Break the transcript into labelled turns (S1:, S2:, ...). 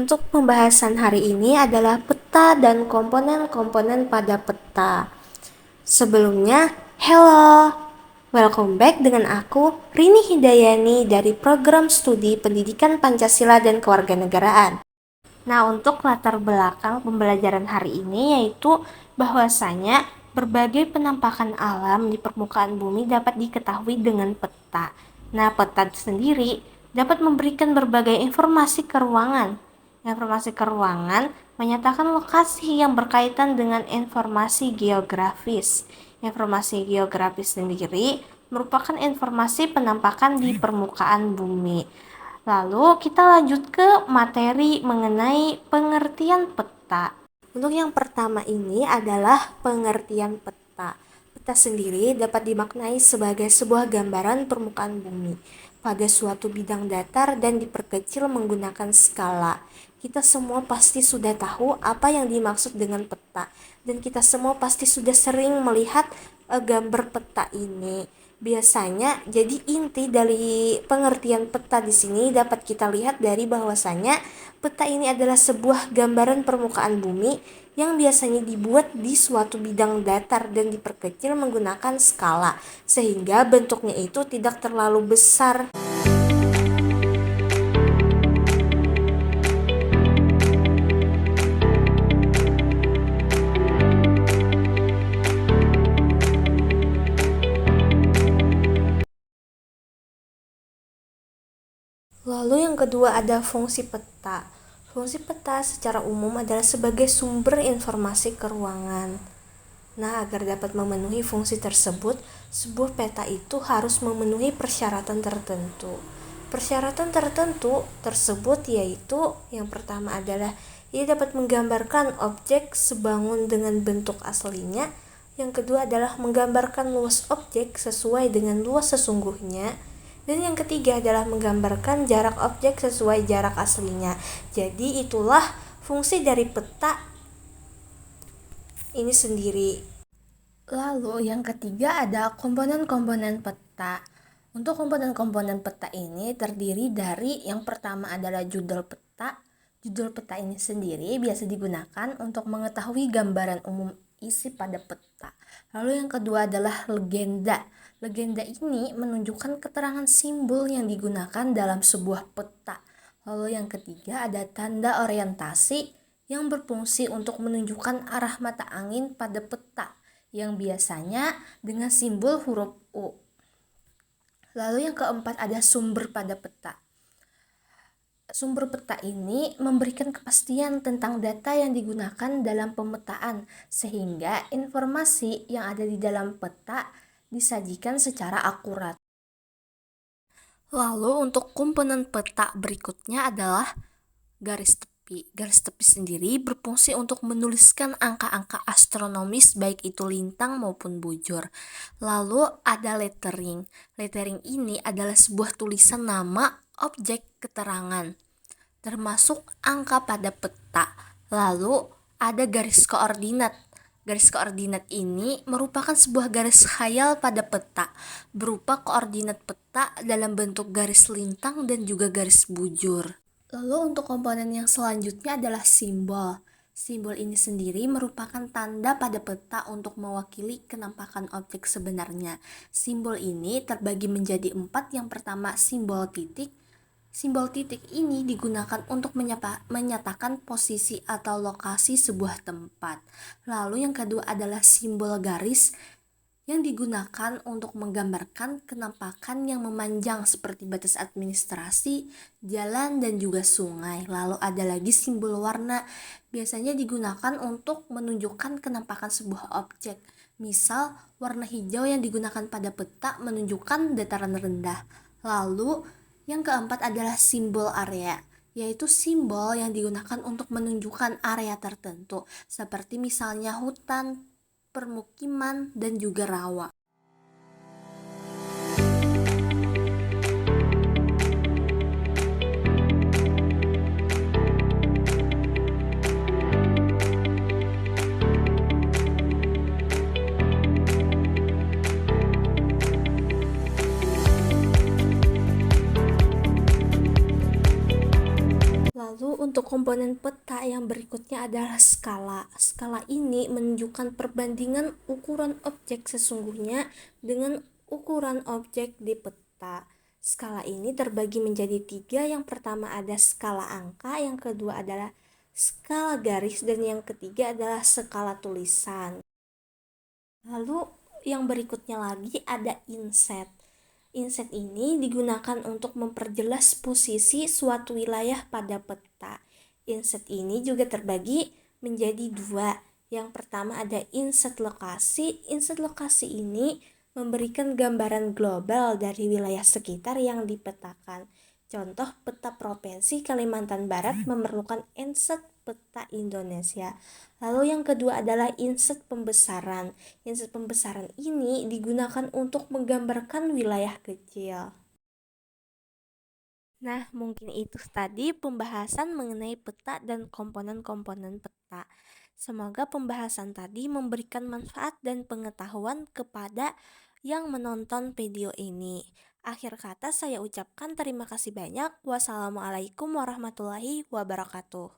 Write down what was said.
S1: untuk pembahasan hari ini adalah peta dan komponen-komponen pada peta. Sebelumnya, hello! Welcome back dengan aku, Rini Hidayani dari Program Studi Pendidikan Pancasila dan Kewarganegaraan. Nah, untuk latar belakang pembelajaran hari ini yaitu bahwasanya berbagai penampakan alam di permukaan bumi dapat diketahui dengan peta. Nah, peta sendiri dapat memberikan berbagai informasi ke ruangan. Informasi ke ruangan menyatakan lokasi yang berkaitan dengan informasi geografis. Informasi geografis sendiri merupakan informasi penampakan di permukaan bumi. Lalu kita lanjut ke materi mengenai pengertian peta. Untuk yang pertama ini adalah pengertian peta. Peta sendiri dapat dimaknai sebagai sebuah gambaran permukaan bumi pada suatu bidang datar dan diperkecil menggunakan skala. Kita semua pasti sudah tahu apa yang dimaksud dengan peta, dan kita semua pasti sudah sering melihat gambar peta ini. Biasanya, jadi inti dari pengertian peta di sini dapat kita lihat dari bahwasanya peta ini adalah sebuah gambaran permukaan bumi yang biasanya dibuat di suatu bidang datar dan diperkecil menggunakan skala, sehingga bentuknya itu tidak terlalu besar. Lalu yang kedua ada fungsi peta. Fungsi peta secara umum adalah sebagai sumber informasi ke ruangan. Nah, agar dapat memenuhi fungsi tersebut, sebuah peta itu harus memenuhi persyaratan tertentu. Persyaratan tertentu tersebut yaitu yang pertama adalah ia dapat menggambarkan objek sebangun dengan bentuk aslinya. Yang kedua adalah menggambarkan luas objek sesuai dengan luas sesungguhnya. Dan yang ketiga adalah menggambarkan jarak objek sesuai jarak aslinya. Jadi itulah fungsi dari peta ini sendiri. Lalu yang ketiga ada komponen-komponen peta. Untuk komponen-komponen peta ini terdiri dari yang pertama adalah judul peta. Judul peta ini sendiri biasa digunakan untuk mengetahui gambaran umum isi pada peta. Lalu yang kedua adalah legenda. Legenda ini menunjukkan keterangan simbol yang digunakan dalam sebuah peta. Lalu yang ketiga ada tanda orientasi yang berfungsi untuk menunjukkan arah mata angin pada peta, yang biasanya dengan simbol huruf U. Lalu yang keempat ada sumber pada peta. Sumber peta ini memberikan kepastian tentang data yang digunakan dalam pemetaan, sehingga informasi yang ada di dalam peta disajikan secara akurat. Lalu untuk komponen peta berikutnya adalah garis tepi. Garis tepi sendiri berfungsi untuk menuliskan angka-angka astronomis baik itu lintang maupun bujur. Lalu ada lettering. Lettering ini adalah sebuah tulisan nama objek keterangan, termasuk angka pada peta. Lalu ada garis koordinat. Garis koordinat ini merupakan sebuah garis khayal pada peta, berupa koordinat peta dalam bentuk garis lintang dan juga garis bujur. Lalu untuk komponen yang selanjutnya adalah simbol. Simbol ini sendiri merupakan tanda pada peta untuk mewakili kenampakan objek sebenarnya. Simbol ini terbagi menjadi 4. Yang pertama simbol titik. Simbol titik ini digunakan untuk menyatakan posisi atau lokasi sebuah tempat. Lalu yang kedua adalah simbol garis yang digunakan untuk menggambarkan kenampakan yang memanjang seperti batas administrasi, jalan, dan juga sungai. Lalu ada lagi simbol warna, biasanya digunakan untuk menunjukkan kenampakan sebuah objek. Misal, warna hijau yang digunakan pada peta menunjukkan dataran rendah. Lalu yang keempat adalah simbol area, yaitu simbol yang digunakan untuk menunjukkan area tertentu, seperti misalnya hutan, permukiman, dan juga rawa. Lalu Untuk komponen peta yang berikutnya adalah skala. Skala ini menunjukkan perbandingan ukuran objek sesungguhnya dengan ukuran objek di peta. Skala ini terbagi menjadi 3. Yang pertama ada skala angka, yang kedua adalah skala garis, dan yang ketiga adalah skala tulisan. Lalu yang berikutnya lagi ada inset. Inset ini digunakan untuk memperjelas posisi suatu wilayah pada peta. Inset ini juga terbagi menjadi 2. Yang pertama ada inset lokasi. Inset lokasi ini memberikan gambaran global dari wilayah sekitar yang dipetakan. Contoh, peta Provinsi Kalimantan Barat memerlukan inset peta Indonesia. Lalu yang kedua adalah inset pembesaran. Inset pembesaran ini digunakan untuk menggambarkan wilayah kecil. Nah, mungkin itu tadi pembahasan mengenai peta dan komponen-komponen peta. Semoga pembahasan tadi memberikan manfaat dan pengetahuan kepada yang menonton video ini. Akhir kata saya ucapkan terima kasih banyak. Wassalamualaikum warahmatullahi wabarakatuh.